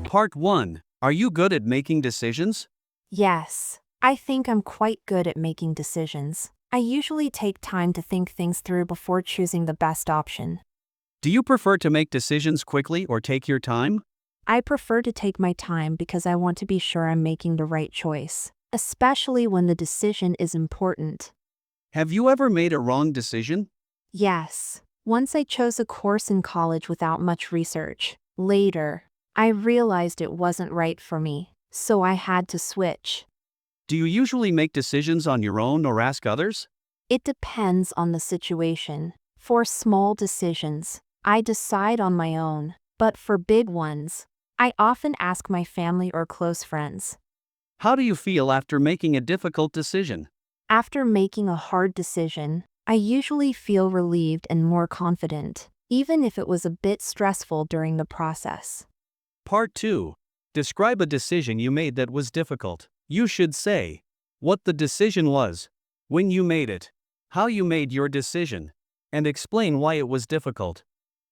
Part 1. Are you good at making decisions? Yes, I think I'm quite good at making decisions. I usually take time to think things through before choosing the best option. Do you prefer to make decisions quickly or take your time? I prefer to take my time because I want to be sure I'm making the right choice, especially when the decision is important. Have you ever made a wrong decision? Yes, once I chose a course in college without much research. Later, I realized it wasn't right for me, so I had to switch. Do you usually make decisions on your own or ask others? It depends on the situation. For small decisions, I decide on my own, but for big ones, I often ask my family or close friends. How do you feel after making a difficult decision? After making a hard decision, I usually feel relieved and more confident, even if it was a bit stressful during the process. Part 2. Describe a decision you made that was difficult. You should say what the decision was, when you made it, how you made your decision, and explain why it was difficult.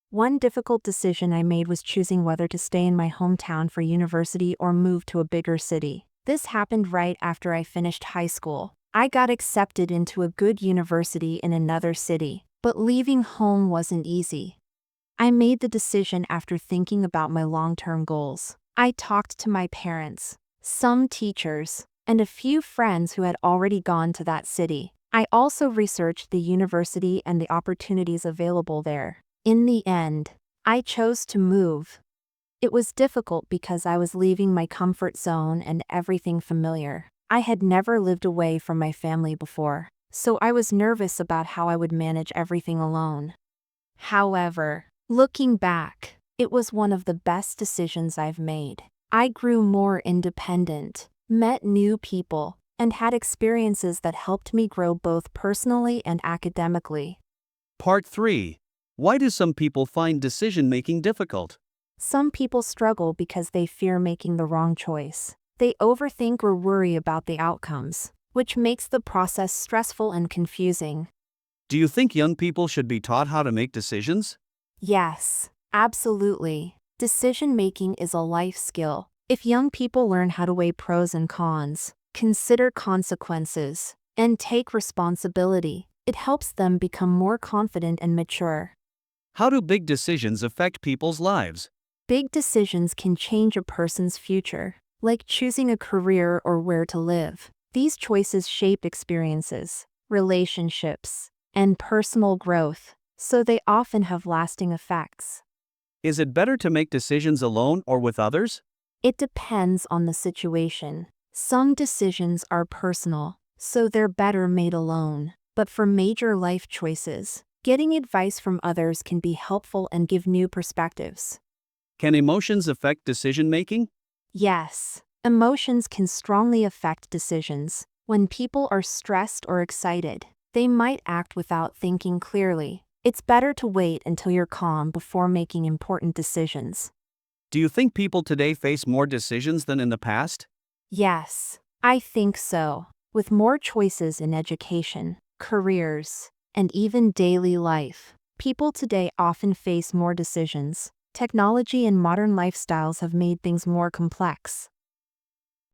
One difficult decision I made was choosing whether to stay in my hometown for university or move to a bigger city. This happened right after I finished high school. I got accepted into a good university in another city, but leaving home wasn't easy. I made the decision after thinking about my long-term goals. I talked to my parents, some teachers, and a few friends who had already gone to that city. I also researched the university and the opportunities available there. In the end, I chose to move. It was difficult because I was leaving my comfort zone and everything familiar. I had never lived away from my family before, so I was nervous about how I would manage everything alone. However, looking back, it was one of the best decisions I've made. I grew more independent, met new people, and had experiences that helped me grow both personally and academically. Part 3. Why do some people find decision-making difficult? Some people struggle because they fear making the wrong choice. They overthink or worry about the outcomes, which makes the process stressful and confusing. Do you think young people should be taught how to make decisions? Yes, absolutely. Decision-making is a life skill. If young people learn how to weigh pros and cons, consider consequences, and take responsibility, it helps them become more confident and mature. How do big decisions affect people's lives? Big decisions can change a person's future, like choosing a career or where to live. These choices shape experiences, relationships, and personal growth, so they often have lasting effects. Is it better to make decisions alone or with others? It depends on the situation. Some decisions are personal, so they're better made alone. But for major life choices, getting advice from others can be helpful and give new perspectives. Can emotions affect decision-making? Yes, emotions can strongly affect decisions. When people are stressed or excited, they might act without thinking clearly. It's better to wait until you're calm before making important decisions. Do you think people today face more decisions than in the past? Yes, I think so. With more choices in education, careers, and even daily life, people today often face more decisions. Technology and modern lifestyles have made things more complex.